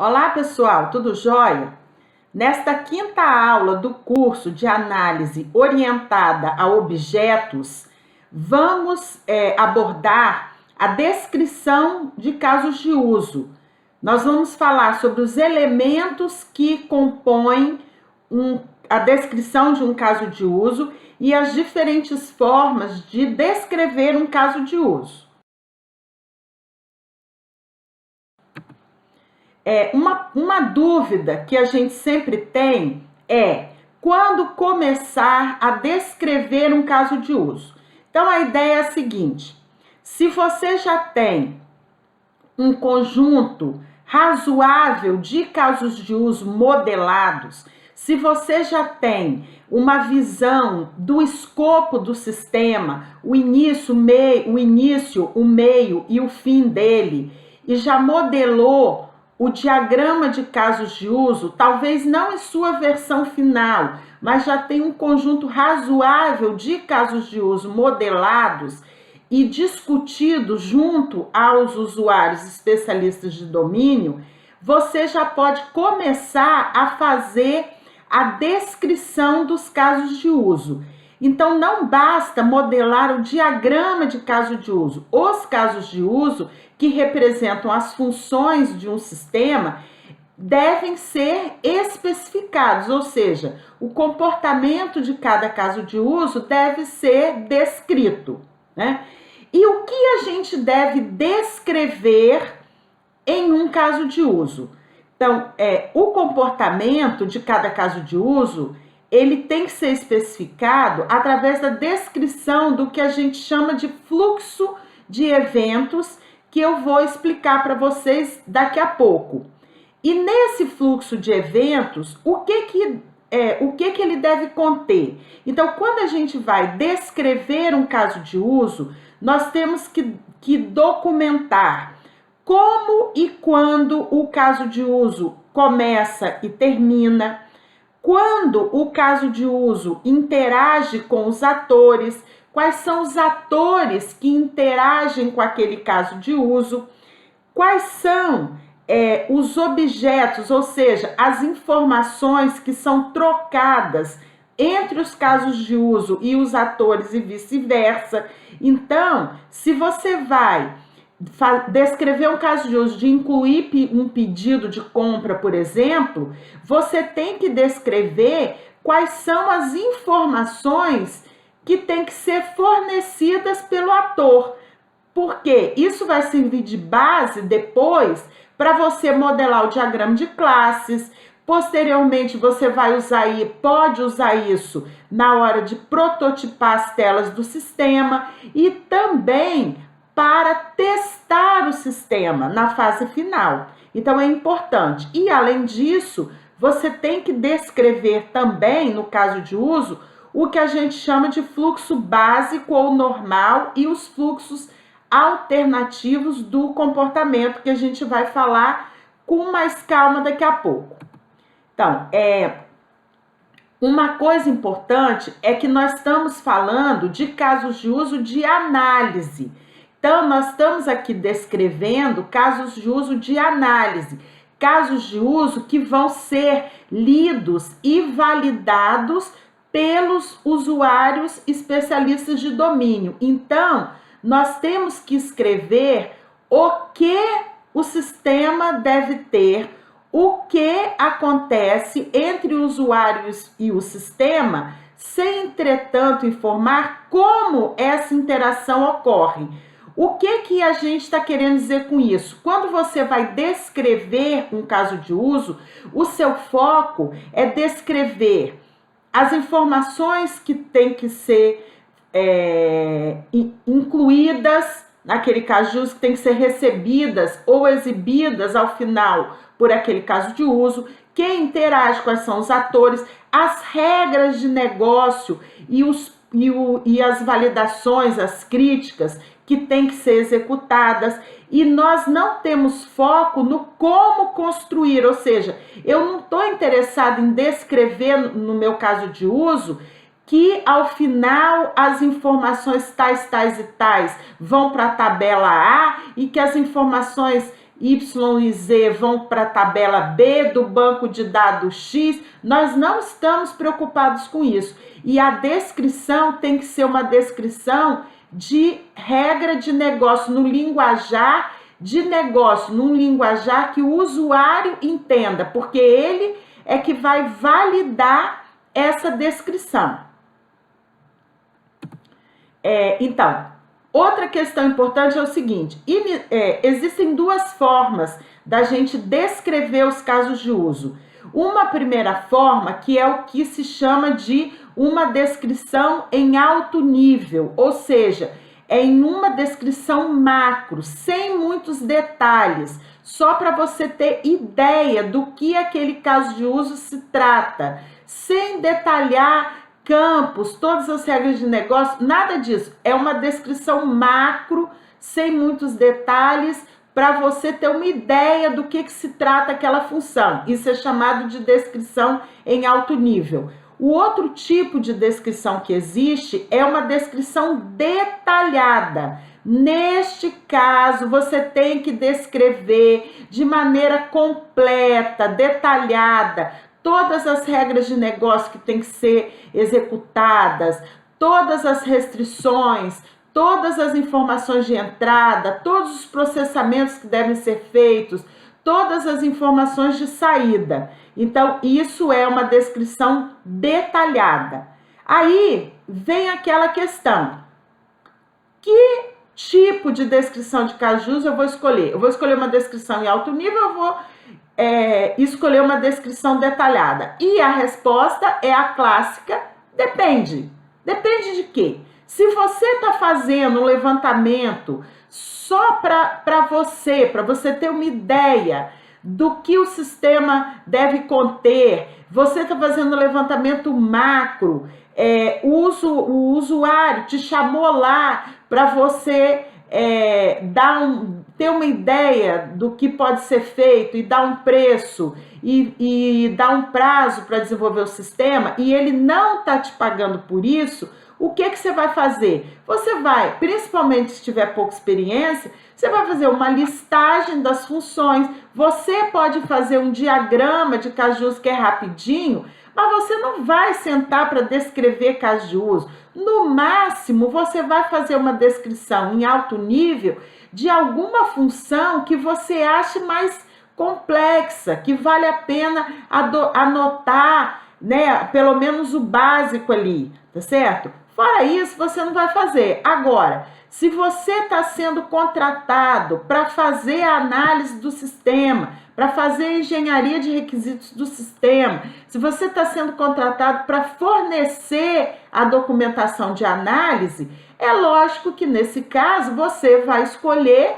Olá, pessoal, tudo jóia? Nesta quinta aula do curso de análise orientada a objetos, vamos abordar a descrição de casos de uso. Nós vamos falar sobre os elementos que compõem a descrição de um caso de uso e as diferentes formas de descrever um caso de uso. Uma dúvida que a gente sempre tem é quando começar a descrever um caso de uso. Então, a ideia é a seguinte: se você já tem um conjunto razoável de casos de uso modelados, se você já tem uma visão do escopo do sistema, o início, o meio e o fim dele, e já modelou o diagrama de casos de uso, talvez não em sua versão final, mas já tem um conjunto razoável de casos de uso modelados e discutidos junto aos usuários especialistas de domínio, você já pode começar a fazer a descrição dos casos de uso. Então, não basta modelar o diagrama de caso de uso. Os casos de uso, que representam as funções de um sistema, devem ser especificados, ou seja, o comportamento de cada caso de uso deve ser descrito, né? E o que a gente deve descrever em um caso de uso? Então, o comportamento de cada caso de uso, ele tem que ser especificado através da descrição do que a gente chama de fluxo de eventos, que eu vou explicar para vocês daqui a pouco. E nesse fluxo de eventos, o que ele deve conter? Então, quando a gente vai descrever um caso de uso, nós temos que documentar como e quando o caso de uso começa e termina, quando o caso de uso interage com os atores, quais são os atores que interagem com aquele caso de uso, quais são os objetos, ou seja, as informações que são trocadas entre os casos de uso e os atores e vice-versa. Então, se você vai descrever um caso de uso de incluir um pedido de compra, por exemplo, você tem que descrever quais são as informações que têm que ser fornecidas pelo ator, porque isso vai servir de base depois para você modelar o diagrama de classes. Posteriormente, você pode usar isso na hora de prototipar as telas do sistema e também para testar o sistema na fase final. Então, é importante. E, além disso, você tem que descrever também, no caso de uso, o que a gente chama de fluxo básico ou normal e os fluxos alternativos do comportamento, que a gente vai falar com mais calma daqui a pouco. Então, uma coisa importante é que nós estamos falando de casos de uso de análise. Então, nós estamos aqui descrevendo casos de uso de análise, casos de uso que vão ser lidos e validados pelos usuários especialistas de domínio. Então, nós temos que escrever o que o sistema deve ter, o que acontece entre usuários e o sistema, sem, entretanto, informar como essa interação ocorre. O que a gente está querendo dizer com isso? Quando você vai descrever um caso de uso, o seu foco é descrever as informações que têm que ser incluídas naquele caso de uso, que tem que ser recebidas ou exibidas ao final por aquele caso de uso, quem interage, quais são os atores, as regras de negócio e as validações, as críticas que têm que ser executadas. E nós não temos foco no como construir, ou seja, eu não estou interessada em descrever, no meu caso de uso, que ao final as informações tais e tais vão para a tabela A e que as informações Y e Z vão para a tabela B do banco de dados X. Nós não estamos preocupados com isso. E a descrição tem que ser uma descrição de regra de negócio no linguajar de negócio, num linguajar que o usuário entenda, porque ele é que vai validar essa descrição. Então, outra questão importante é o seguinte, existem duas formas da gente descrever os casos de uso. Uma primeira forma, que é o que se chama de uma descrição em alto nível, ou seja, é em uma descrição macro, sem muitos detalhes, só para você ter ideia do que aquele caso de uso se trata, sem detalhar campos, todas as regras de negócio, nada disso. É uma descrição macro, sem muitos detalhes, para você ter uma ideia do que se trata aquela função. Isso é chamado de descrição em alto nível. O outro tipo de descrição que existe é uma descrição detalhada. Neste caso, você tem que descrever de maneira completa, detalhada, todas as regras de negócio que têm que ser executadas, todas as restrições, todas as informações de entrada, todos os processamentos que devem ser feitos, todas as informações de saída. Então, isso é uma descrição detalhada. Aí vem aquela questão: que tipo de descrição de caso de uso eu vou escolher? Eu vou escolher uma descrição em alto nível, eu vou escolher uma descrição detalhada. E a resposta é a clássica: depende. Depende de quê? Se você está fazendo um levantamento só para você ter uma ideia do que o sistema deve conter, você está fazendo um levantamento macro, o usuário te chamou lá para você ter uma ideia do que pode ser feito e dar um preço e dar um prazo para desenvolver o sistema, e ele não está te pagando por isso, o que você vai fazer? Você vai, principalmente se tiver pouca experiência, você vai fazer uma listagem das funções. Você pode fazer um diagrama de caso de uso que é rapidinho, mas você não vai sentar para descrever caso de uso. No máximo, você vai fazer uma descrição em alto nível de alguma função que você ache mais complexa, que vale a pena anotar, né, pelo menos o básico ali, tá certo? Fora isso, você não vai fazer. Agora, se você está sendo contratado para fazer a análise do sistema, para fazer a engenharia de requisitos do sistema, se você está sendo contratado para fornecer a documentação de análise, é lógico que nesse caso você vai escolher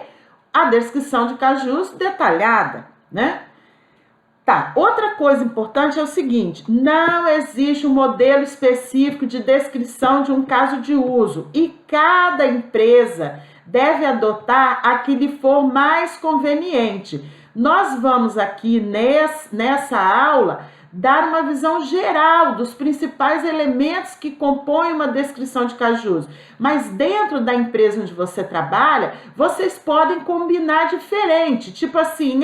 a descrição de caso de uso detalhada, né? Tá, outra coisa importante é o seguinte: não existe um modelo específico de descrição de um caso de uso e cada empresa deve adotar a que lhe for mais conveniente. Nós vamos aqui nessa aula dar uma visão geral dos principais elementos que compõem uma descrição de caso de uso. Mas dentro da empresa onde você trabalha, vocês podem combinar diferente. Tipo assim,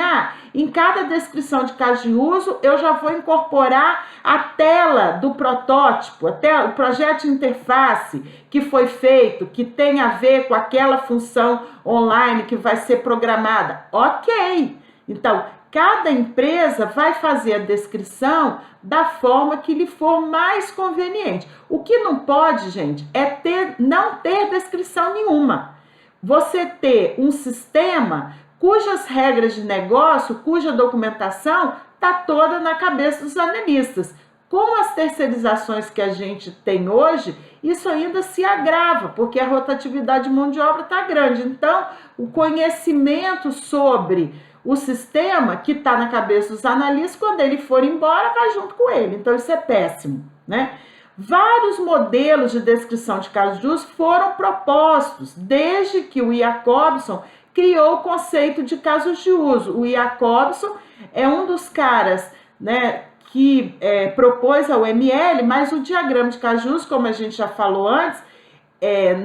em cada descrição de caso de uso, eu já vou incorporar a tela do protótipo, o projeto de interface que foi feito, que tem a ver com aquela função online que vai ser programada. Ok! Então, cada empresa vai fazer a descrição da forma que lhe for mais conveniente. O que não pode, gente, é não ter descrição nenhuma. Você ter um sistema cujas regras de negócio, cuja documentação está toda na cabeça dos analistas. Com as terceirizações que a gente tem hoje, isso ainda se agrava, porque a rotatividade de mão de obra está grande. Então, o conhecimento sobre o sistema que está na cabeça dos analistas, quando ele for embora, vai junto com ele. Então, isso é péssimo, né? Vários modelos de descrição de casos de uso foram propostos, desde que o Jacobson criou o conceito de casos de uso. O Jacobson é um dos caras, né, que propôs a UML, mas o diagrama de casos de uso, como a gente já falou antes,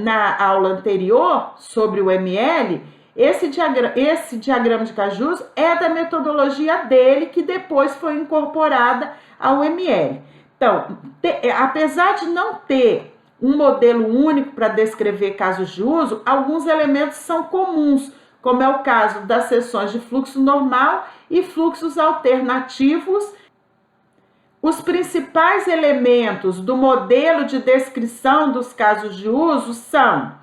na aula anterior sobre o UML, Esse diagrama de cajus é da metodologia dele, que depois foi incorporada ao ML. Então, apesar de não ter um modelo único para descrever casos de uso, alguns elementos são comuns, como é o caso das seções de fluxo normal e fluxos alternativos. Os principais elementos do modelo de descrição dos casos de uso são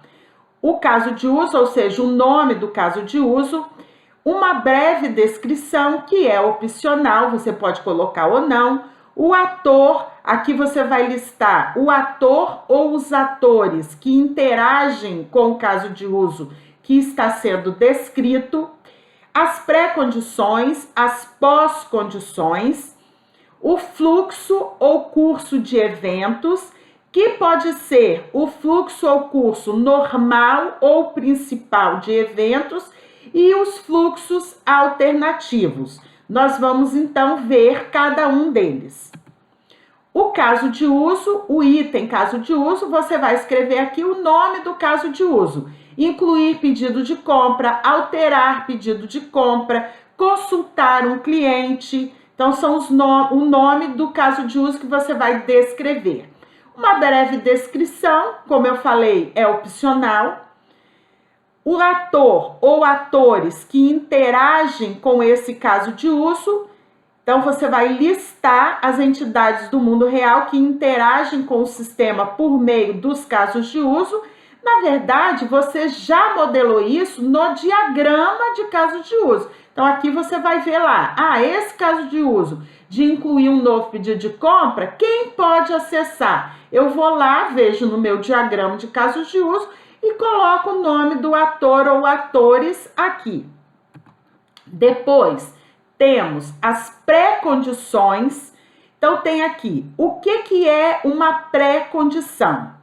o caso de uso, ou seja, o nome do caso de uso, uma breve descrição, que é opcional, você pode colocar ou não, o ator, aqui você vai listar o ator ou os atores que interagem com o caso de uso que está sendo descrito, as pré-condições, as pós-condições, o fluxo ou curso de eventos, que pode ser o fluxo ou curso normal ou principal de eventos, e os fluxos alternativos. Nós vamos então ver cada um deles. O caso de uso, o item caso de uso, você vai escrever aqui o nome do caso de uso. Incluir pedido de compra, alterar pedido de compra, consultar um cliente. Então, são o nome do caso de uso que você vai descrever. Uma breve descrição, como eu falei, é opcional. O ator ou atores que interagem com esse caso de uso. Então, você vai listar as entidades do mundo real que interagem com o sistema por meio dos casos de uso. Na verdade, você já modelou isso no diagrama de casos de uso. Então, aqui você vai ver lá, esse caso de uso de incluir um novo pedido de compra, quem pode acessar? Eu vou lá, vejo no meu diagrama de casos de uso e coloco o nome do ator ou atores aqui. Depois, temos as pré-condições. Então, tem aqui, o que é uma pré-condição?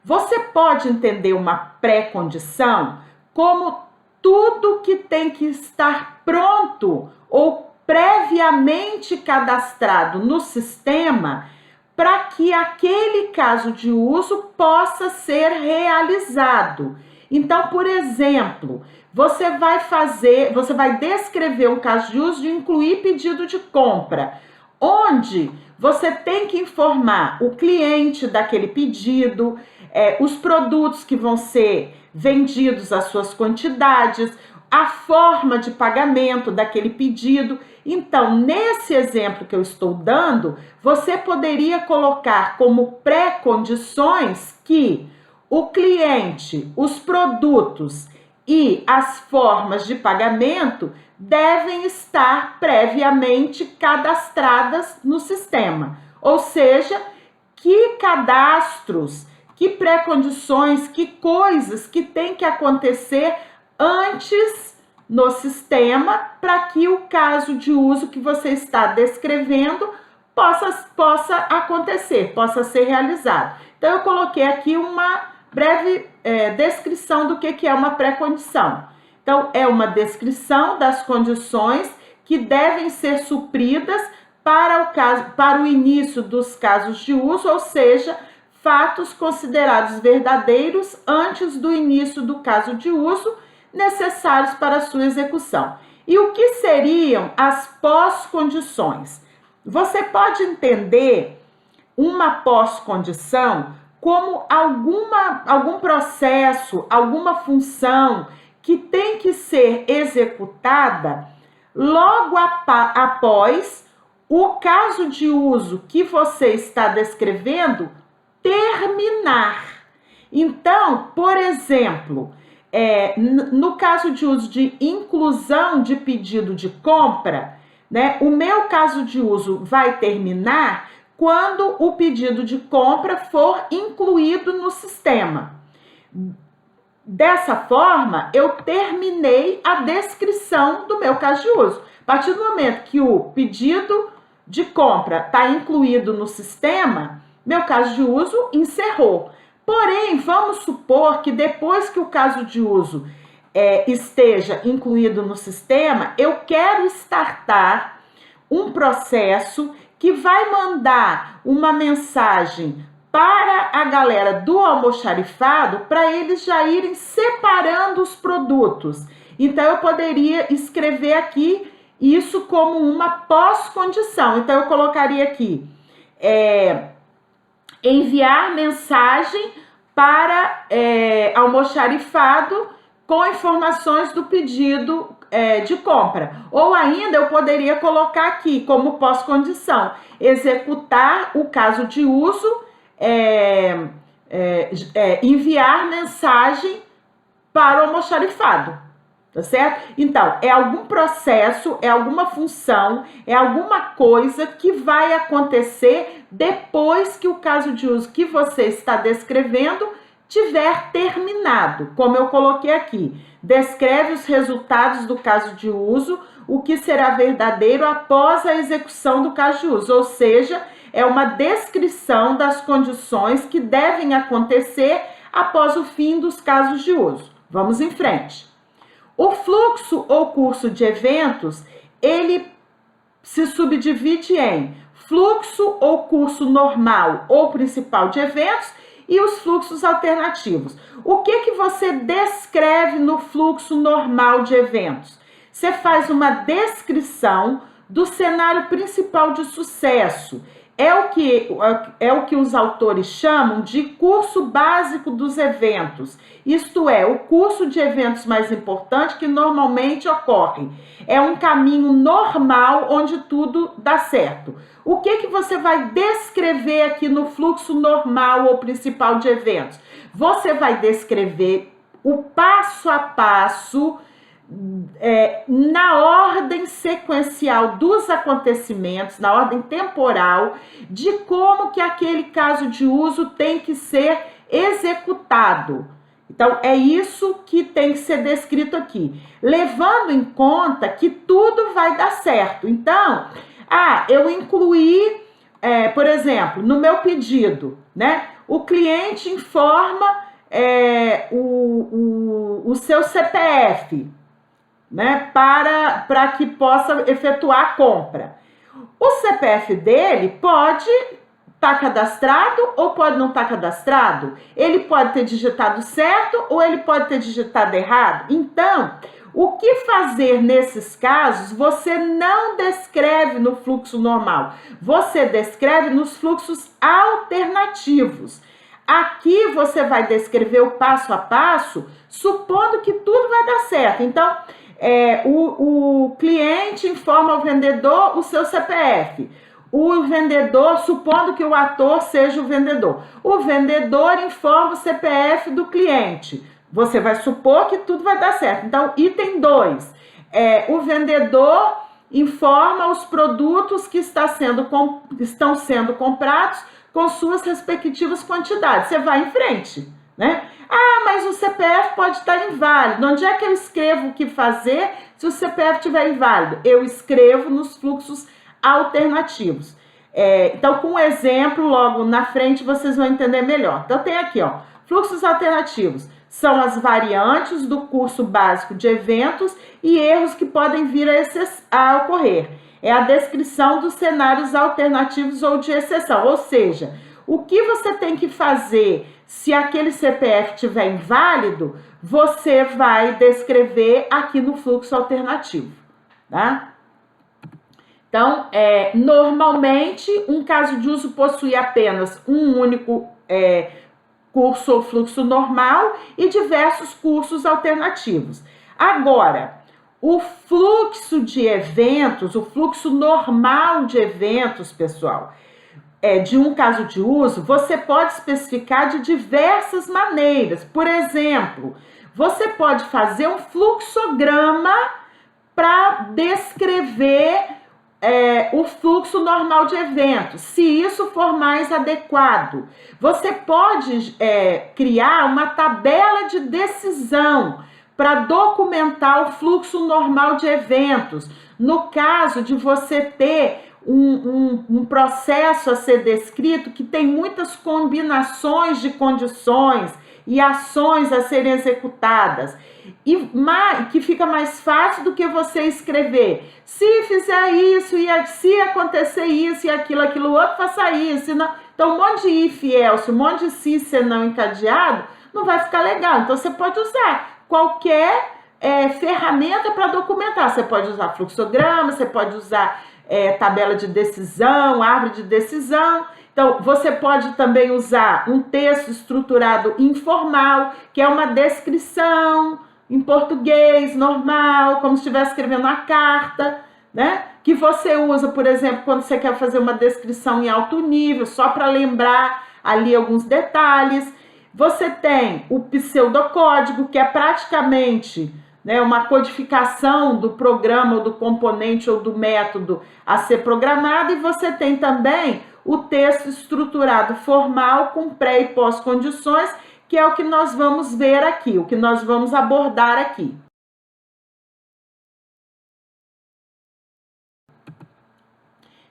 Você pode entender uma pré-condição como tudo que tem que estar pronto ou previamente cadastrado no sistema para que aquele caso de uso possa ser realizado. Então, por exemplo, você vai descrever um caso de uso de incluir pedido de compra, onde você tem que informar o cliente daquele pedido, os produtos que vão ser vendidos, as suas quantidades, a forma de pagamento daquele pedido. Então, nesse exemplo que eu estou dando, você poderia colocar como pré-condições que o cliente, os produtos e as formas de pagamento devem estar previamente cadastradas no sistema. Ou seja, que cadastros, que pré-condições, que coisas que tem que acontecer antes no sistema para que o caso de uso que você está descrevendo possa acontecer, possa ser realizado. Então, eu coloquei aqui uma breve descrição do que é uma pré-condição. Então, é uma descrição das condições que devem ser supridas para o início dos casos de uso, ou seja, fatos considerados verdadeiros antes do início do caso de uso, necessários para a sua execução. E o que seriam as pós-condições? Você pode entender uma pós-condição como algum processo, alguma função que tem que ser executada logo após o caso de uso que você está descrevendo terminar. Então, por exemplo, no caso de uso de inclusão de pedido de compra, né, o meu caso de uso vai terminar quando o pedido de compra for incluído no sistema. Dessa forma, eu terminei a descrição do meu caso de uso. A partir do momento que o pedido de compra está incluído no sistema, meu caso de uso encerrou. Porém, vamos supor que depois que o caso de uso esteja incluído no sistema, eu quero startar um processo que vai mandar uma mensagem para a galera do almoxarifado para eles já irem separando os produtos. Então, eu poderia escrever aqui isso como uma pós-condição. Então, eu colocaria aqui, enviar mensagem para almoxarifado com informações do pedido de compra. Ou ainda eu poderia colocar aqui como pós-condição, executar o caso de uso, enviar mensagem para o almoxarifado, tá certo? Então, é algum processo, é alguma função, é alguma coisa que vai acontecer depois que o caso de uso que você está descrevendo tiver terminado. Como eu coloquei aqui, descreve os resultados do caso de uso, o que será verdadeiro após a execução do caso de uso, ou seja, é uma descrição das condições que devem acontecer após o fim dos casos de uso. Vamos em frente. O fluxo ou curso de eventos, ele se subdivide em fluxo ou curso normal ou principal de eventos e os fluxos alternativos. O que você descreve no fluxo normal de eventos? Você faz uma descrição do cenário principal de sucesso. É o que os autores chamam de curso básico dos eventos. Isto é, o curso de eventos mais importante que normalmente ocorre. É um caminho normal onde tudo dá certo. O que você vai descrever aqui no fluxo normal ou principal de eventos? Você vai descrever o passo a passo, na ordem sequencial dos acontecimentos, na ordem temporal, de como que aquele caso de uso tem que ser executado. Então, é isso que tem que ser descrito aqui, levando em conta que tudo vai dar certo. Então, eu incluí, por exemplo, no meu pedido, né? O cliente informa o seu CPF, né, para que possa efetuar a compra. O CPF dele pode estar cadastrado ou pode não estar cadastrado. Ele pode ter digitado certo ou ele pode ter digitado errado. Então, o que fazer nesses casos, você não descreve no fluxo normal. Você descreve nos fluxos alternativos. Aqui você vai descrever o passo a passo, supondo que tudo vai dar certo. Então, o cliente informa ao vendedor o seu CPF. O vendedor, supondo que o ator seja o vendedor informa o CPF do cliente. Você vai supor que tudo vai dar certo. Então, item 2, o vendedor informa os produtos que estão sendo comprados com suas respectivas quantidades. Você vai em frente, né? Mas o CPF pode estar inválido. Onde é que eu escrevo o que fazer se o CPF estiver inválido? Eu escrevo nos fluxos alternativos. Então, com um exemplo, logo na frente, vocês vão entender melhor. Então, tem aqui, fluxos alternativos. São as variantes do curso básico de eventos e erros que podem vir a ocorrer. É a descrição dos cenários alternativos ou de exceção. Ou seja, o que você tem que fazer se aquele CPF estiver inválido, você vai descrever aqui no fluxo alternativo, tá? Então, normalmente, um caso de uso possui apenas um único curso ou fluxo normal e diversos cursos alternativos. Agora, o fluxo de eventos, o fluxo normal de eventos, pessoal, de um caso de uso, você pode especificar de diversas maneiras. Por exemplo, você pode fazer um fluxograma para descrever o fluxo normal de eventos, se isso for mais adequado. Você pode criar uma tabela de decisão para documentar o fluxo normal de eventos. No caso de você ter um processo a ser descrito que tem muitas combinações de condições e ações a serem executadas, e que fica mais fácil do que você escrever: se fizer isso, e se acontecer isso e aquilo outro, faça isso. Não. Então, um monte de if, else, um monte de se não encadeado, não vai ficar legal. Então, você pode usar qualquer ferramenta para documentar. Você pode usar fluxograma, você pode usar tabela de decisão, árvore de decisão. Então, você pode também usar um texto estruturado informal, que é uma descrição em português normal, como se estivesse escrevendo uma carta, né? Que você usa, por exemplo, quando você quer fazer uma descrição em alto nível, só para lembrar ali alguns detalhes. Você tem o pseudocódigo, que é praticamente, né, uma codificação do programa, ou do componente, ou do método a ser programado. E você tem também o texto estruturado formal com pré e pós-condições, que é o que nós vamos ver aqui, o que nós vamos abordar aqui.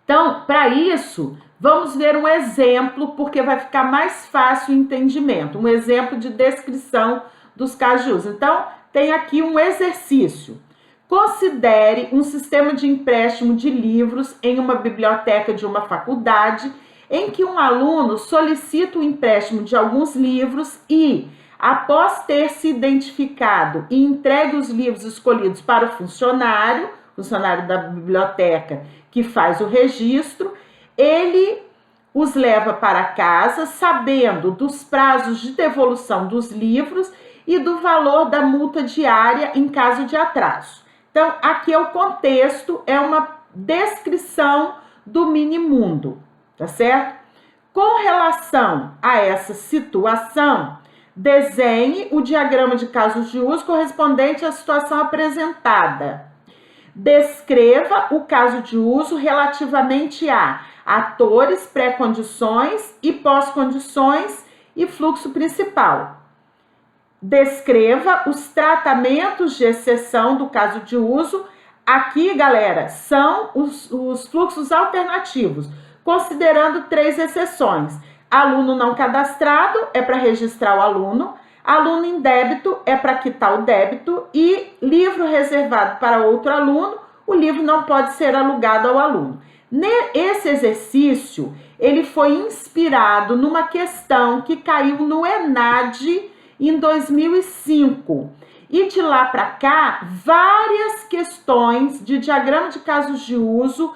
Então, para isso, vamos ver um exemplo, porque vai ficar mais fácil o entendimento. Um exemplo de descrição dos casos de uso. Então, tem aqui um exercício. Considere um sistema de empréstimo de livros em uma biblioteca de uma faculdade, em que um aluno solicita o empréstimo de alguns livros e, após ter se identificado e entregue os livros escolhidos para o funcionário da biblioteca que faz o registro, ele os leva para casa, sabendo dos prazos de devolução dos livros e do valor da multa diária em caso de atraso. Então, aqui é o contexto, é uma descrição do mini-mundo, tá certo? Com relação a essa situação, desenhe o diagrama de casos de uso correspondente à situação apresentada. Descreva o caso de uso relativamente a atores, pré-condições e pós-condições e fluxo principal. Descreva os tratamentos de exceção do caso de uso. Aqui, galera, são os fluxos alternativos, considerando 3 exceções. Aluno não cadastrado é para registrar o aluno. Aluno em débito é para quitar o débito, e livro reservado para outro aluno, o livro não pode ser alugado ao aluno. Esse exercício, ele foi inspirado numa questão que caiu no ENAD em 2005. E de lá para cá, várias questões de diagrama de casos de uso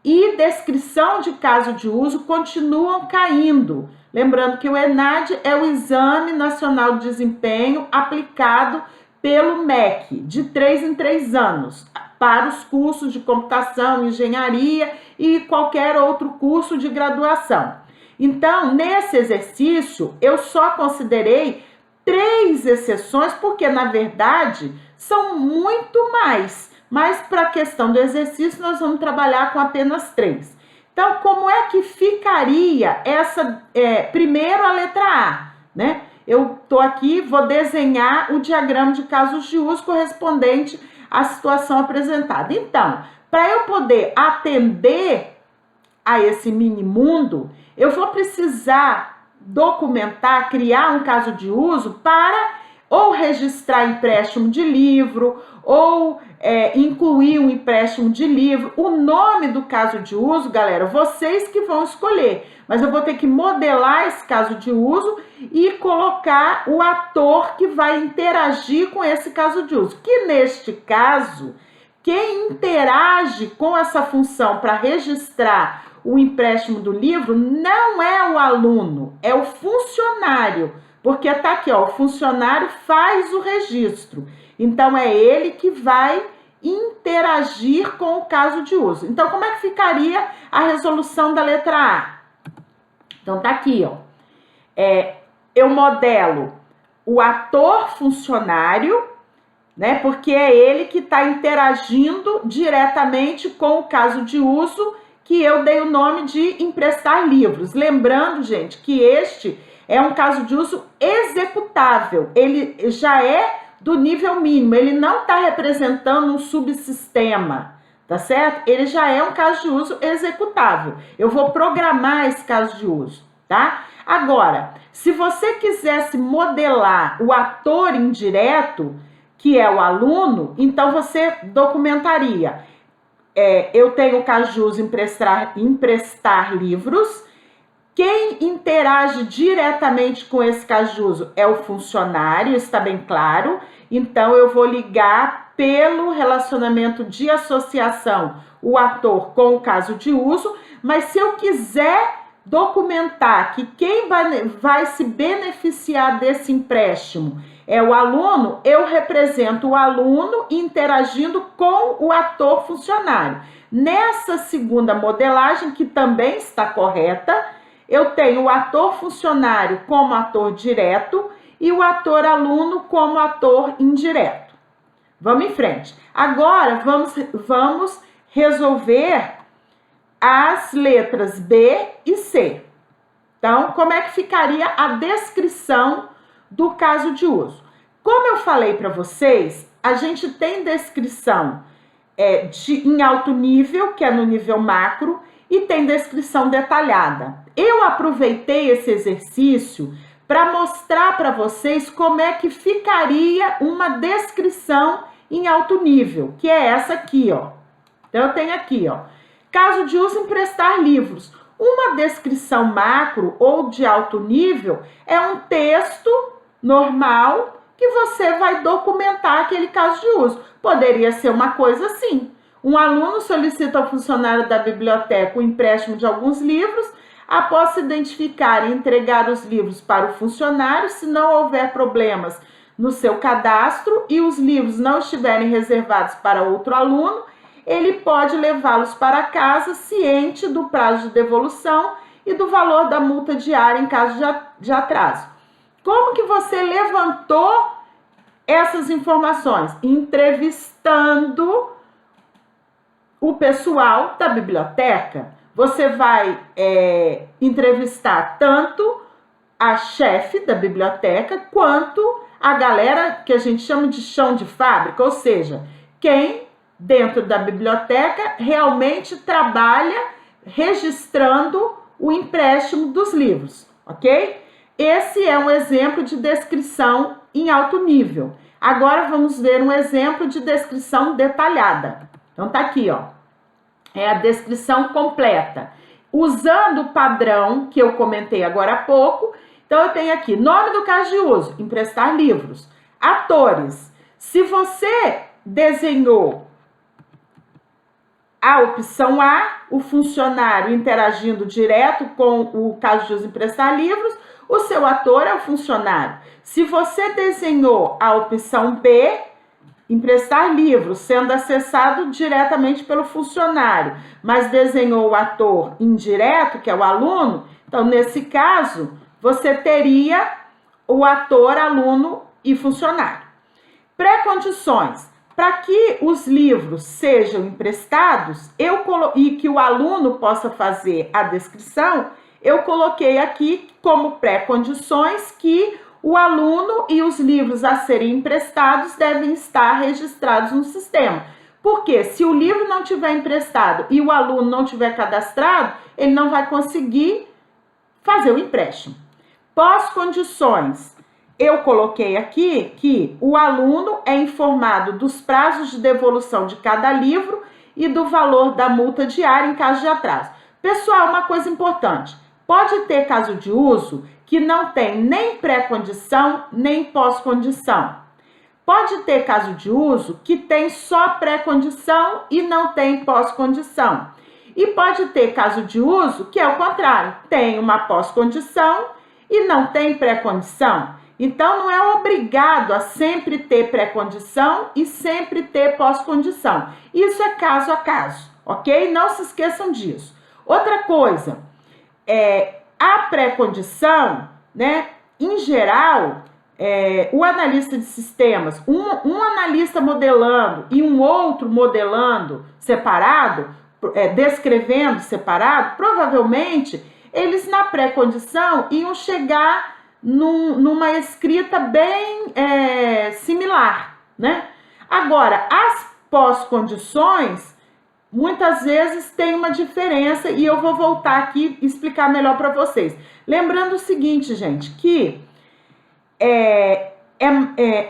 e descrição de caso de uso continuam caindo. Lembrando que o ENAD é o Exame Nacional de Desempenho aplicado pelo MEC, de 3 em 3 anos, para os cursos de computação, engenharia e qualquer outro curso de graduação. Então, nesse exercício, eu só considerei 3 exceções, porque, na verdade, são muito mais. Mas, para a questão do exercício, nós vamos trabalhar com apenas 3. Então, como é que ficaria essa, primeiro a letra A, né? Eu tô aqui, vou desenhar o diagrama de casos de uso correspondente à situação apresentada. Então, para eu poder atender a esse mini-mundo, eu vou precisar documentar, criar um caso de uso para ou registrar empréstimo de livro, ou incluir um empréstimo de livro. O nome do caso de uso, galera, vocês que vão escolher. Mas eu vou ter que modelar esse caso de uso e colocar o ator que vai interagir com esse caso de uso. Que neste caso, quem interage com essa função para registrar o empréstimo do livro não é o aluno, é o funcionário. Porque tá aqui, ó, o funcionário faz o registro. Então, é ele que vai interagir com o caso de uso. Então, como é que ficaria a resolução da letra A? Então, tá aqui, ó. Eu modelo o ator funcionário, né? Porque é ele que está interagindo diretamente com o caso de uso, que eu dei o nome de emprestar livros. Lembrando, gente, que este é um caso de uso executável. Ele já é do nível mínimo, ele não está representando um subsistema, tá certo? Ele já é um caso de uso executável. Eu vou programar esse caso de uso, tá? Agora, se você quisesse modelar o ator indireto, que é o aluno, então você documentaria. Eu tenho o caso de uso emprestar livros, Quem interage diretamente com esse caso de uso é o funcionário, está bem claro. Então, eu vou ligar pelo relacionamento de associação o ator com o caso de uso, mas se eu quiser documentar que quem vai se beneficiar desse empréstimo é o aluno, eu represento o aluno interagindo com o ator funcionário. Nessa segunda modelagem, que também está correta, eu tenho o ator funcionário como ator direto e o ator aluno como ator indireto. Vamos em frente. Agora, vamos resolver as letras B e C. Então, como é que ficaria a descrição do caso de uso? Como eu falei para vocês, a gente tem descrição em alto nível, que é no nível macro, e tem descrição detalhada. Eu aproveitei esse exercício para mostrar para vocês como é que ficaria uma descrição em alto nível, que é essa aqui, ó. Então, eu tenho aqui, ó. Caso de uso, emprestar livros. Uma descrição macro ou de alto nível é um texto normal que você vai documentar aquele caso de uso. Poderia ser uma coisa assim. Um aluno solicita ao funcionário da biblioteca o empréstimo de alguns livros. Após se identificar e entregar os livros para o funcionário, se não houver problemas no seu cadastro e os livros não estiverem reservados para outro aluno, ele pode levá-los para casa ciente do prazo de devolução e do valor da multa diária em caso de atraso. Como que você levantou essas informações? Entrevistando o pessoal da biblioteca. Você vai entrevistar tanto a chefe da biblioteca quanto a galera que a gente chama de chão de fábrica, ou seja, quem dentro da biblioteca realmente trabalha registrando o empréstimo dos livros, ok? Esse é um exemplo de descrição em alto nível. Agora vamos ver um exemplo de descrição detalhada. Então tá aqui, ó. É a descrição completa. Usando o padrão que eu comentei agora há pouco, então eu tenho aqui, nome do caso de uso, emprestar livros. Atores, se você desenhou a opção A, o funcionário interagindo direto com o caso de uso emprestar livros, o seu ator é o funcionário. Se você desenhou a opção B, emprestar livros, sendo acessado diretamente pelo funcionário, mas desenhou o ator indireto, que é o aluno, então nesse caso, você teria o ator, aluno e funcionário. Pré-condições. Para que os livros sejam emprestados e que o aluno possa fazer a descrição, eu coloquei aqui como pré-condições que o aluno e os livros a serem emprestados devem estar registrados no sistema. Porque se o livro não tiver emprestado e o aluno não tiver cadastrado, ele não vai conseguir fazer o empréstimo. Pós-condições. Eu coloquei aqui que o aluno é informado dos prazos de devolução de cada livro e do valor da multa diária em caso de atraso. Pessoal, uma coisa importante, pode ter caso de uso que não tem nem pré-condição nem pós-condição. Pode ter caso de uso que tem só pré-condição e não tem pós-condição. E pode ter caso de uso que é o contrário, tem uma pós-condição e não tem pré-condição. Então, não é obrigado a sempre ter pré-condição e sempre ter pós-condição. Isso é caso a caso, ok? Não se esqueçam disso. Outra coisa, a pré-condição, né? Em geral, o analista de sistemas, um analista modelando e um outro modelando separado, descrevendo separado, provavelmente eles na pré-condição iam chegar numa escrita bem similar, né? Agora, as pós-condições, muitas vezes tem uma diferença e eu vou voltar aqui e explicar melhor para vocês. Lembrando o seguinte, gente, que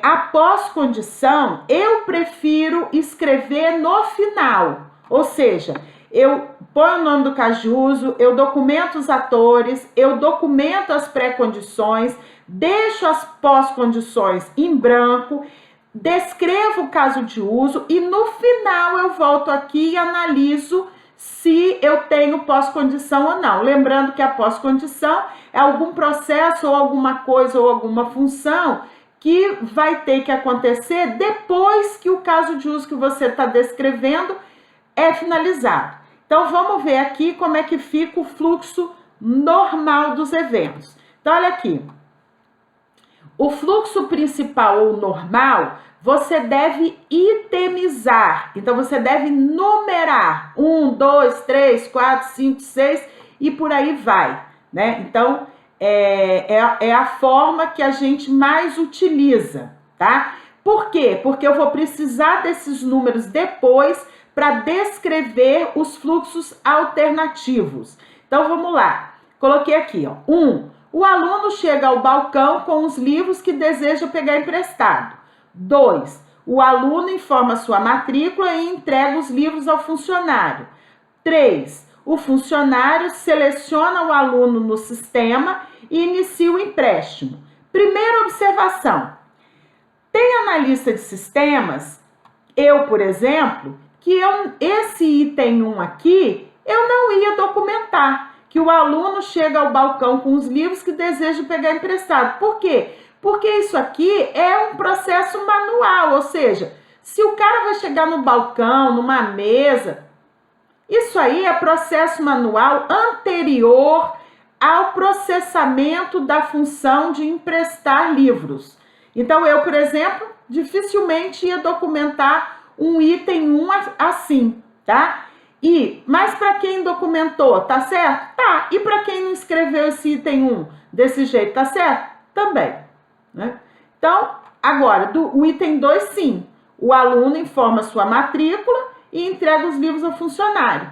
a pós-condição eu prefiro escrever no final, ou seja, eu ponho o nome do caso de uso, eu documento os atores, eu documento as pré-condições, deixo as pós-condições em branco, descrevo o caso de uso e no final eu volto aqui e analiso se eu tenho pós-condição ou não. Lembrando que a pós-condição é algum processo ou alguma coisa ou alguma função que vai ter que acontecer depois que o caso de uso que você está descrevendo é finalizado. Então, vamos ver aqui como é que fica o fluxo normal dos eventos. Então, olha aqui. O fluxo principal ou normal, você deve itemizar. Então, você deve numerar. 1, 2, 3, 4, 5, 6 e por aí vai, né? Então, é a forma que a gente mais utiliza, tá? Por quê? Porque eu vou precisar desses números depois para descrever os fluxos alternativos. Então, vamos lá. Coloquei aqui, ó. 1. O aluno chega ao balcão com os livros que deseja pegar emprestado. 2. O aluno informa sua matrícula e entrega os livros ao funcionário. 3. O funcionário seleciona o aluno no sistema e inicia o empréstimo. Primeira observação. Tem analista de sistemas, eu, por exemplo, que esse item 1 aqui, eu não ia documentar, que o aluno chega ao balcão com os livros que deseja pegar emprestado. Por quê? Porque isso aqui é um processo manual, ou seja, se o cara vai chegar no balcão, numa mesa, isso aí é processo manual anterior ao processamento da função de emprestar livros. Então, eu, por exemplo, dificilmente ia documentar um item 1 assim, tá? Mas para quem documentou, tá certo? Tá. E para quem não escreveu esse item 1 desse jeito, tá certo? Também, né? Então, agora, o item 2, sim. O aluno informa sua matrícula e entrega os livros ao funcionário,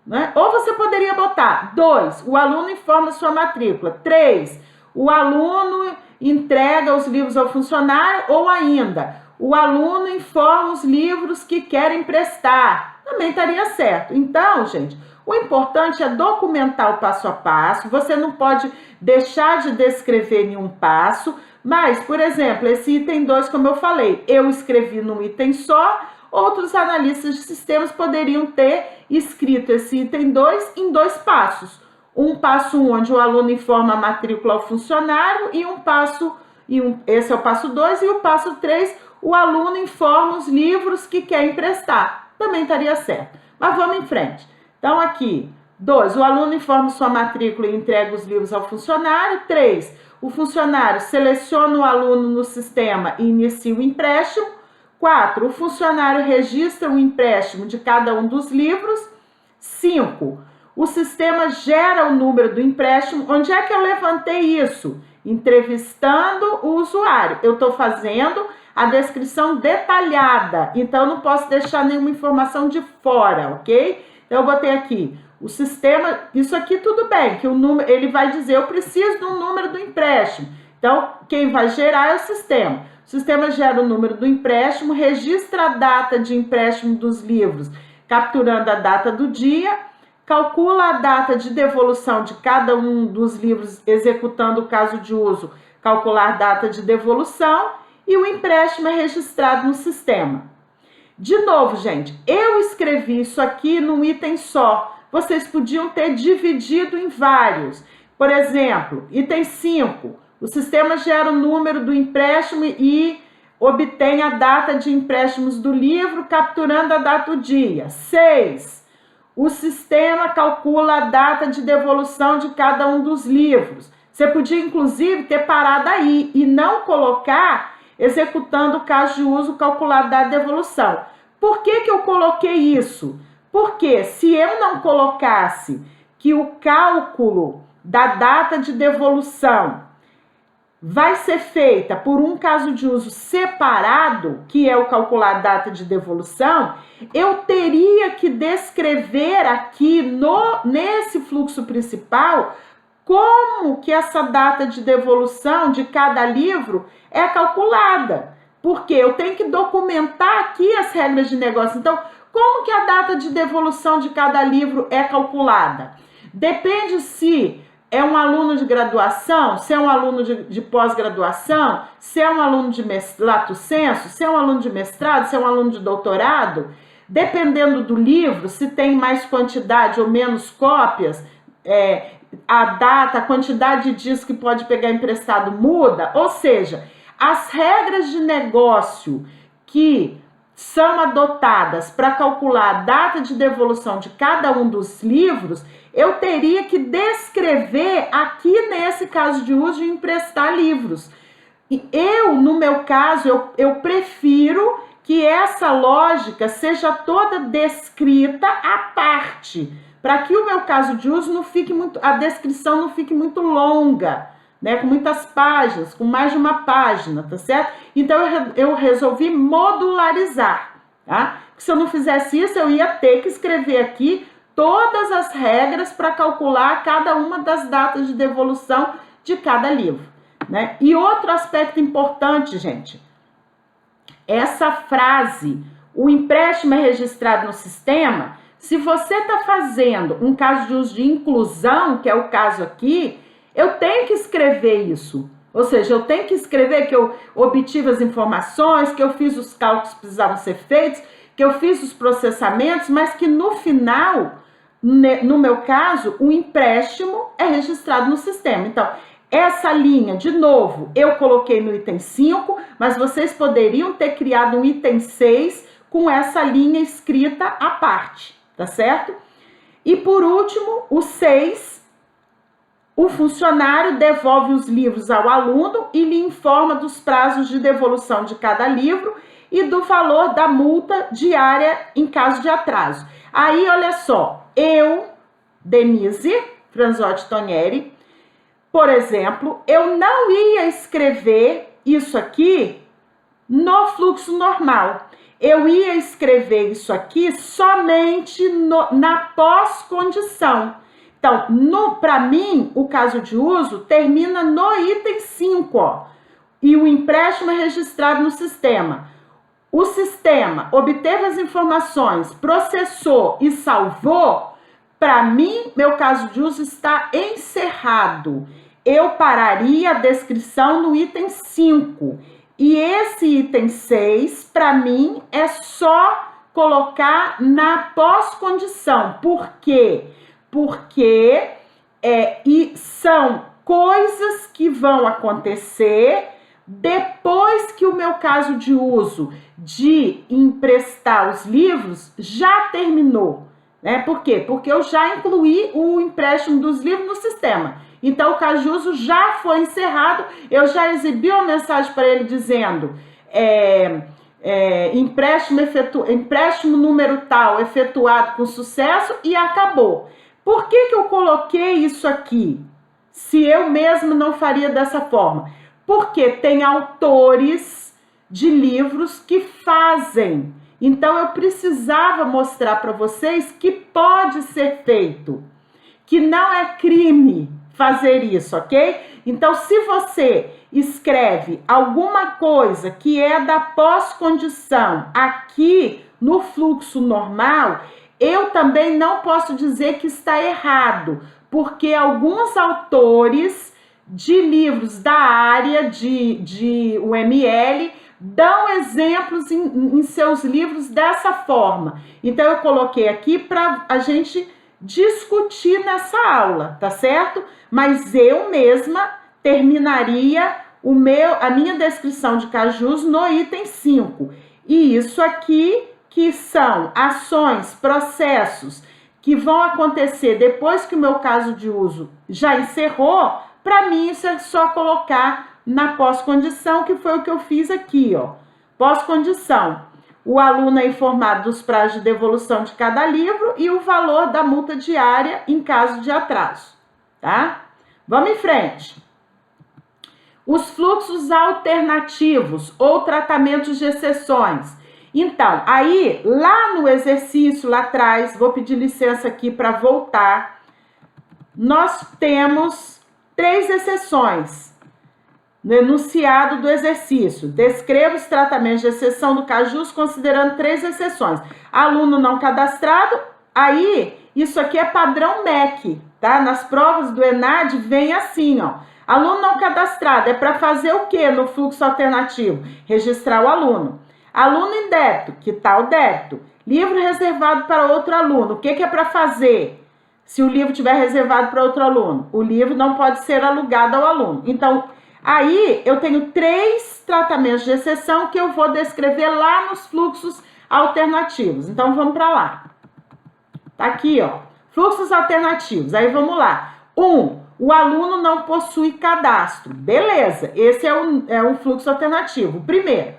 né? Ou você poderia botar 2, o aluno informa sua matrícula. 3, o aluno entrega os livros ao funcionário, ou ainda, o aluno informa os livros que quer emprestar. Também estaria certo. Então, gente, o importante é documentar o passo a passo. Você não pode deixar de descrever nenhum passo, mas, por exemplo, esse item 2, como eu falei, eu escrevi num item só, outros analistas de sistemas poderiam ter escrito esse item 2 em 2 passos. Um passo 1, onde o aluno informa a matrícula ao funcionário, e esse é o passo 2, e o passo 3, o aluno informa os livros que quer emprestar. Também estaria certo. Mas vamos em frente. Então, aqui, 2, o aluno informa sua matrícula e entrega os livros ao funcionário. 3, o funcionário seleciona o aluno no sistema e inicia o empréstimo. 4, o funcionário registra o empréstimo de cada um dos livros. 5, o sistema gera o número do empréstimo. Onde é que eu levantei isso? Entrevistando o usuário. Eu estou fazendo a descrição detalhada, então eu não posso deixar nenhuma informação de fora, ok? Então eu botei aqui, o sistema, isso aqui tudo bem, que o número, ele vai dizer, eu preciso do número do empréstimo. Então, quem vai gerar é o sistema. O sistema gera o número do empréstimo, registra a data de empréstimo dos livros, capturando a data do dia, calcula a data de devolução de cada um dos livros, executando o caso de uso, calcular data de devolução, e o empréstimo é registrado no sistema. De novo, gente, eu escrevi isso aqui num item só. Vocês podiam ter dividido em vários. Por exemplo, item 5, o sistema gera o número do empréstimo e obtém a data de empréstimos do livro, capturando a data do dia. 6, o sistema calcula a data de devolução de cada um dos livros. Você podia, inclusive, ter parado aí e não colocar executando o caso de uso calculado da devolução. Por que eu coloquei isso? Porque se eu não colocasse que o cálculo da data de devolução vai ser feita por um caso de uso separado, que é o calcular a data de devolução, eu teria que descrever aqui nesse fluxo principal como que essa data de devolução de cada livro é calculada. Porque eu tenho que documentar aqui as regras de negócio. Então, como que a data de devolução de cada livro é calculada? Depende se é um aluno de graduação, se é um aluno de pós-graduação, se é um aluno de lato sensu, se é um aluno de mestrado, se é um aluno de doutorado. Dependendo do livro, se tem mais quantidade ou menos cópias, a data, a quantidade de dias que pode pegar emprestado muda. Ou seja, as regras de negócio que são adotadas para calcular a data de devolução de cada um dos livros, eu teria que descrever aqui nesse caso de uso de emprestar livros. E no meu caso, eu prefiro que essa lógica seja toda descrita à parte, para que o meu caso de uso não fique muito, a descrição não fique muito longa, né, com muitas páginas, com mais de uma página, tá certo? Então eu resolvi modularizar, tá? Porque se eu não fizesse isso, eu ia ter que escrever aqui todas as regras para calcular cada uma das datas de devolução de cada livro, né? E outro aspecto importante, gente, essa frase, o empréstimo é registrado no sistema, se você está fazendo um caso de uso de inclusão, que é o caso aqui, eu tenho que escrever isso. Ou seja, eu tenho que escrever que eu obtive as informações, que eu fiz os cálculos que precisavam ser feitos, que eu fiz os processamentos, mas que no final, no meu caso, o empréstimo é registrado no sistema. Então, essa linha, de novo, eu coloquei no item 5, mas vocês poderiam ter criado um item 6 com essa linha escrita à parte, tá certo? E por último, o 6, o funcionário devolve os livros ao aluno e lhe informa dos prazos de devolução de cada livro e do valor da multa diária em caso de atraso. Aí, olha só, eu, Denise Franzotti Tonieri, por exemplo, eu não ia escrever isso aqui no fluxo normal. Eu ia escrever isso aqui somente na pós-condição. Então, para mim, o caso de uso termina no item 5, ó. E o empréstimo é registrado no sistema. O sistema obteve as informações, processou e salvou. Para mim, meu caso de uso está encerrado. Eu pararia a descrição no item 5. E esse item 6, para mim, é só colocar na pós-condição. Por quê? Porque são coisas que vão acontecer depois que o meu caso de uso de emprestar os livros já terminou. Né? Por quê? Porque eu já incluí o empréstimo dos livros no sistema. Então, o caso de uso já foi encerrado, eu já exibi uma mensagem para ele dizendo empréstimo número tal efetuado com sucesso e acabou. Por que eu coloquei isso aqui? Se eu mesmo não faria dessa forma? Porque tem autores de livros que fazem. Então, eu precisava mostrar para vocês que pode ser feito, que não é crime fazer isso, ok? Então, se você escreve alguma coisa que é da pós-condição aqui no fluxo normal, eu também não posso dizer que está errado, porque alguns autores de livros da área de UML dão exemplos em seus livros dessa forma. Então, eu coloquei aqui para a gente discutir nessa aula, tá certo? Mas eu mesma terminaria a minha descrição de caso de uso no item 5. E isso aqui, que são ações, processos que vão acontecer depois que o meu caso de uso já encerrou, para mim isso é só colocar na pós-condição, que foi o que eu fiz aqui, ó. Pós-condição. O aluno é informado dos prazos de devolução de cada livro e o valor da multa diária em caso de atraso, tá? Vamos em frente. Os fluxos alternativos ou tratamentos de exceções. Então, aí, lá no exercício, lá atrás, vou pedir licença aqui para voltar, nós temos 3 exceções. no enunciado do exercício. Descreva os tratamentos de exceção do CAJUS considerando 3 exceções. Aluno não cadastrado, aí isso aqui é padrão MEC, tá? Nas provas do ENAD vem assim, ó. Aluno não cadastrado é para fazer o que no fluxo alternativo? Registrar o aluno. Aluno em débito, que tal débito? Livro reservado para outro aluno, o que é para fazer? Se o livro estiver reservado para outro aluno, o livro não pode ser alugado ao aluno. Então, aí eu tenho 3 tratamentos de exceção que eu vou descrever lá nos fluxos alternativos. Então, vamos para lá. Tá aqui, ó. Fluxos alternativos. Aí, vamos lá. 1. O aluno não possui cadastro. Beleza, esse é um fluxo alternativo. Primeiro,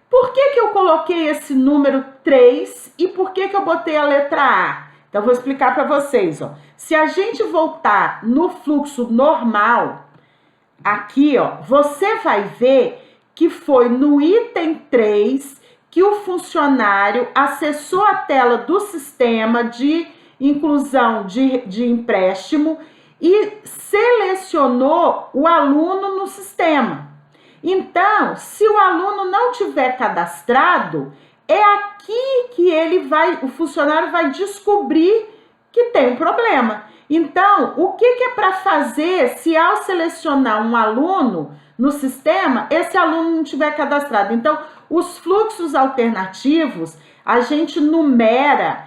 por que eu coloquei esse número 3 e por que eu botei a letra A? Então, vou explicar para vocês, ó. Se a gente voltar no fluxo normal, aqui, ó, você vai ver que foi no item 3 que o funcionário acessou a tela do sistema de inclusão de empréstimo e selecionou o aluno no sistema. Então, se o aluno não tiver cadastrado, é aqui que o funcionário vai descobrir que tem um problema. Então, o que é para fazer se ao selecionar um aluno no sistema, esse aluno não tiver cadastrado? Então, os fluxos alternativos, a gente numera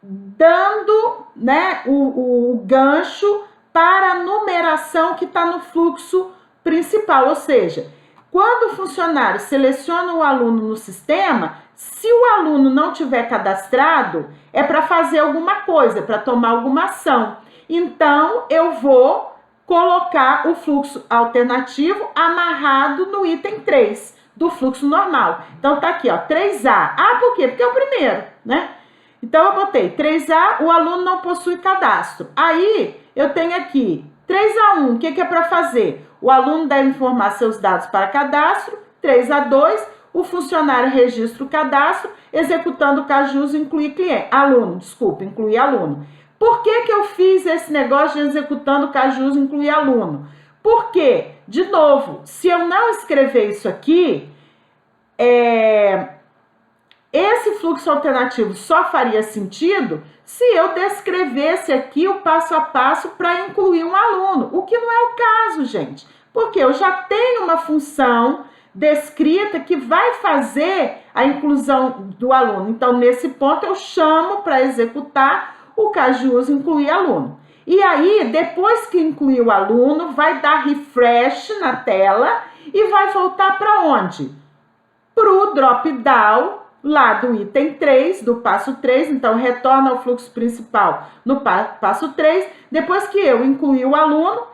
dando, né, o gancho para a numeração que está no fluxo principal, ou seja, quando o funcionário seleciona o aluno no sistema, se o aluno não tiver cadastrado, é para fazer alguma coisa, para tomar alguma ação. Então, eu vou colocar o fluxo alternativo amarrado no item 3 do fluxo normal. Então, tá aqui, ó, 3A. Ah, por quê? Porque é o primeiro, né? Então, eu botei 3A, o aluno não possui cadastro. Aí, eu tenho aqui 3A1, o que é para fazer? O aluno deve informar seus dados para cadastro. 3A2, o funcionário registra o cadastro, executando o CAJUS, incluir cliente. Incluir aluno. Por que eu fiz esse negócio de executando o CAJUS, incluir aluno? Porque, de novo, se eu não escrever isso aqui, esse fluxo alternativo só faria sentido se eu descrevesse aqui o passo a passo para incluir um aluno, o que não é o caso, gente, porque eu já tenho uma função descrita que vai fazer a inclusão do aluno. Então, nesse ponto, eu chamo para executar o CAJUS incluir aluno. E aí, depois que incluir o aluno, vai dar refresh na tela e vai voltar para onde? Para o drop-down lá do item 3, do passo 3, então retorna ao fluxo principal no passo 3. Depois que eu incluir o aluno,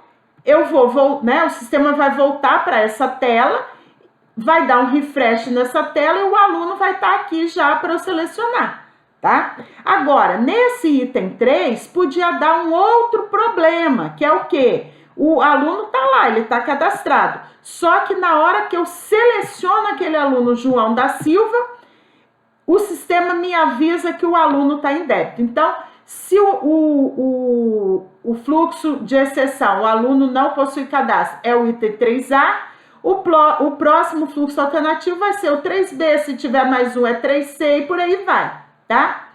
o sistema vai voltar para essa tela, vai dar um refresh nessa tela e o aluno vai estar aqui já para eu selecionar, tá? Agora, nesse item 3, podia dar um outro problema, que é o quê? O aluno tá lá, ele tá cadastrado, só que na hora que eu seleciono aquele aluno João da Silva, o sistema me avisa que o aluno está em débito. Então, se o fluxo de exceção, o aluno não possui cadastro, é o item 3A, o próximo fluxo alternativo vai ser o 3B, se tiver mais um é 3C e por aí vai, tá?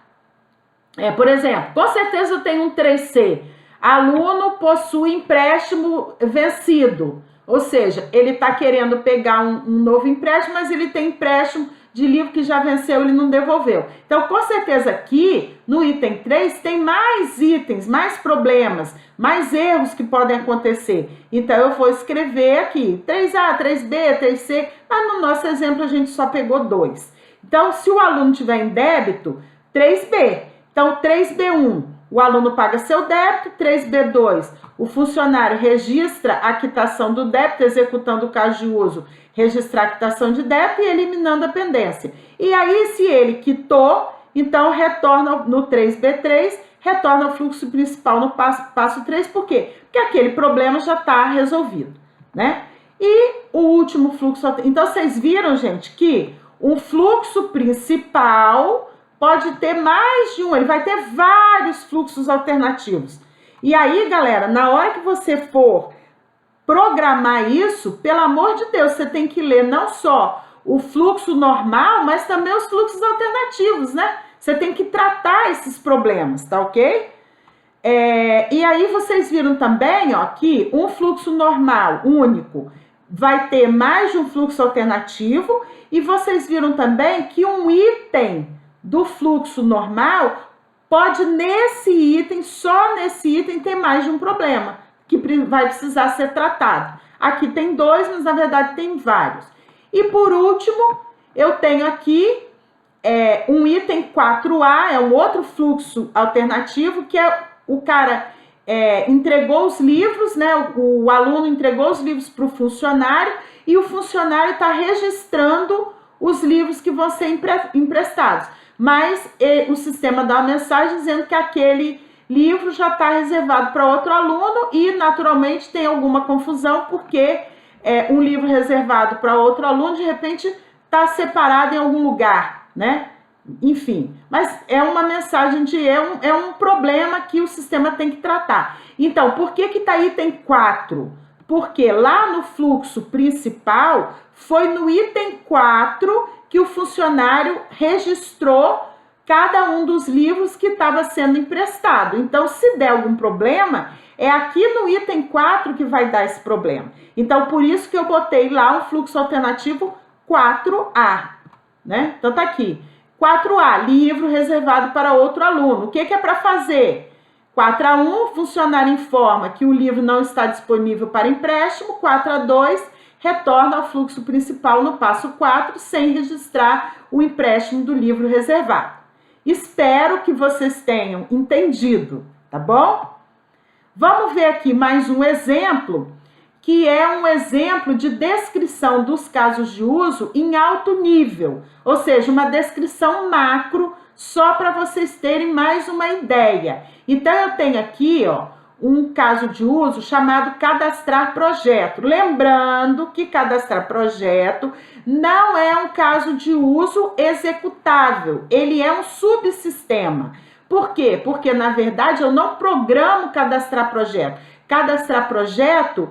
Por exemplo, com certeza eu tenho um 3C. Aluno possui empréstimo vencido, ou seja, ele está querendo pegar um novo empréstimo, mas ele tem empréstimo de livro que já venceu, ele não devolveu. Então, com certeza aqui, no item 3, tem mais itens, mais problemas, mais erros que podem acontecer. Então, eu vou escrever aqui 3A, 3B, 3C, mas no nosso exemplo a gente só pegou 2. Então, se o aluno tiver em débito, 3B. Então, 3B1, o aluno paga seu débito. 3B2, o funcionário registra a quitação do débito, executando o caso de uso, registrar a quitação de débito e eliminando a pendência. E aí, se ele quitou, então retorna no 3B3, retorna ao fluxo principal no passo 3. Por quê? Porque aquele problema já está resolvido, né? E o último fluxo... Então, vocês viram, gente, que um fluxo principal pode ter mais de um, ele vai ter vários fluxos alternativos. E aí, galera, na hora que você for programar isso, pelo amor de Deus, você tem que ler não só o fluxo normal, mas também os fluxos alternativos, né? Você tem que tratar esses problemas, tá ok? E aí vocês viram também, ó, que um fluxo normal único vai ter mais de um fluxo alternativo, e vocês viram também que um item do fluxo normal pode, só nesse item, ter mais de um problema, que vai precisar ser tratado. Aqui tem dois, mas na verdade tem vários. E por último, eu tenho aqui um item 4A, é um outro fluxo alternativo, que é o cara entregou os livros, né? O aluno entregou os livros para o funcionário, e o funcionário está registrando os livros que vão ser emprestados. Mas o sistema dá uma mensagem dizendo que aquele livro já está reservado para outro aluno, e naturalmente tem alguma confusão, porque um livro reservado para outro aluno, de repente, está separado em algum lugar, né? Enfim, mas é uma mensagem é um problema que o sistema tem que tratar. Então, por que tá item 4? Porque lá no fluxo principal, foi no item 4 que o funcionário registrou cada um dos livros que estava sendo emprestado. Então, se der algum problema, é aqui no item 4 que vai dar esse problema. Então, por isso que eu botei lá um fluxo alternativo 4A, né? Então, tá aqui. 4A, livro reservado para outro aluno. O que é para fazer? 4A1, funcionário informa que o livro não está disponível para empréstimo. 4A2, retorna ao fluxo principal no passo 4, sem registrar o empréstimo do livro reservado. Espero que vocês tenham entendido, tá bom? Vamos ver aqui mais um exemplo, que é um exemplo de descrição dos casos de uso em alto nível, ou seja, uma descrição macro, só para vocês terem mais uma ideia. Então, eu tenho aqui, ó, um caso de uso chamado cadastrar projeto. Lembrando que cadastrar projeto não é um caso de uso executável, ele é um subsistema. Por quê? Porque, na verdade, eu não programo cadastrar projeto. Cadastrar projeto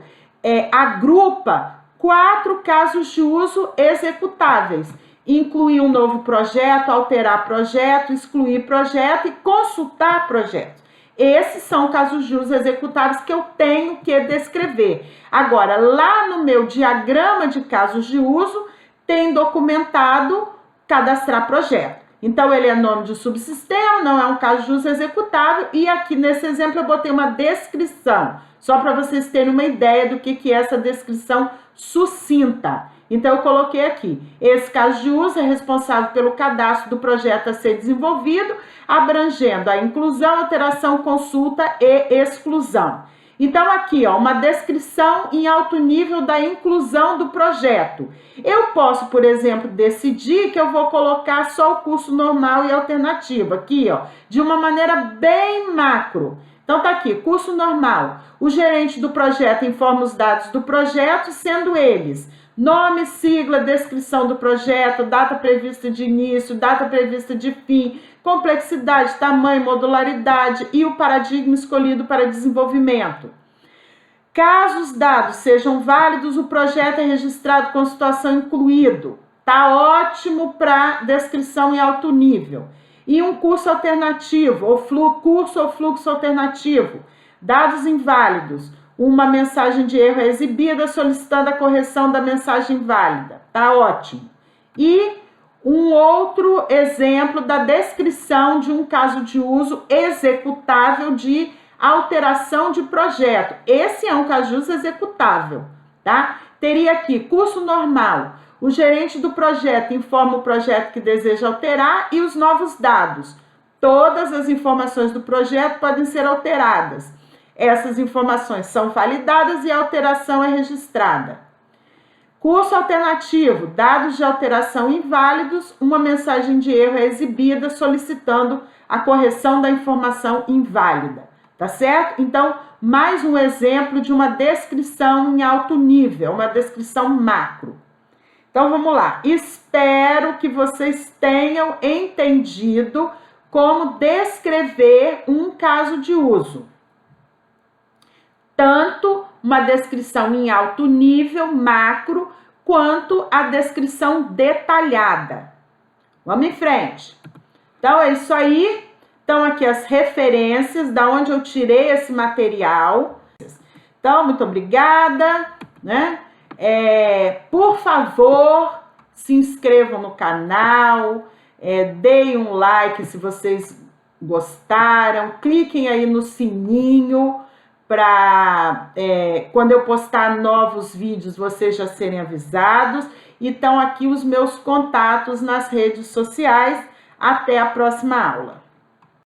agrupa 4 casos de uso executáveis: incluir um novo projeto, alterar projeto, excluir projeto e consultar projeto. Esses são casos de uso executáveis que eu tenho que descrever. Agora, lá no meu diagrama de casos de uso, tem documentado cadastrar projeto. Então, ele é nome de subsistema, não é um caso de uso executável, e aqui nesse exemplo eu botei uma descrição, só para vocês terem uma ideia do que é essa descrição sucinta. Então, eu coloquei aqui: esse caso de uso é responsável pelo cadastro do projeto a ser desenvolvido, abrangendo a inclusão, alteração, consulta e exclusão. Então, aqui, ó, uma descrição em alto nível da inclusão do projeto. Eu posso, por exemplo, decidir que eu vou colocar só o curso normal e alternativo, aqui, ó, de uma maneira bem macro. Então, tá aqui, curso normal. O gerente do projeto informa os dados do projeto, sendo eles: nome, sigla, descrição do projeto, data prevista de início, data prevista de fim, complexidade, tamanho, modularidade e o paradigma escolhido para desenvolvimento. Caso os dados sejam válidos, o projeto é registrado com situação incluído. Tá ótimo para descrição em alto nível. E um curso alternativo, ou curso ou fluxo alternativo. Dados inválidos. Uma mensagem de erro é exibida solicitando a correção da mensagem válida. Tá ótimo. E um outro exemplo da descrição de um caso de uso executável de alteração de projeto. Esse é um caso de uso executável, tá? Teria aqui curso normal. O gerente do projeto informa o projeto que deseja alterar e os novos dados. Todas as informações do projeto podem ser alteradas. Essas informações são validadas e a alteração é registrada. Curso alternativo, dados de alteração inválidos, uma mensagem de erro é exibida solicitando a correção da informação inválida, tá certo? Então, mais um exemplo de uma descrição em alto nível, uma descrição macro. Então, vamos lá. Espero que vocês tenham entendido como descrever um caso de uso, tanto uma descrição em alto nível, macro, quanto a descrição detalhada. Vamos em frente. Então, é isso aí. Então, aqui as referências, da onde eu tirei esse material. Então, muito obrigada, né? Por favor, se inscrevam no canal, deem um like se vocês gostaram, cliquem aí no sininho para quando eu postar novos vídeos vocês já serem avisados. E estão aqui os meus contatos nas redes sociais. Até a próxima aula.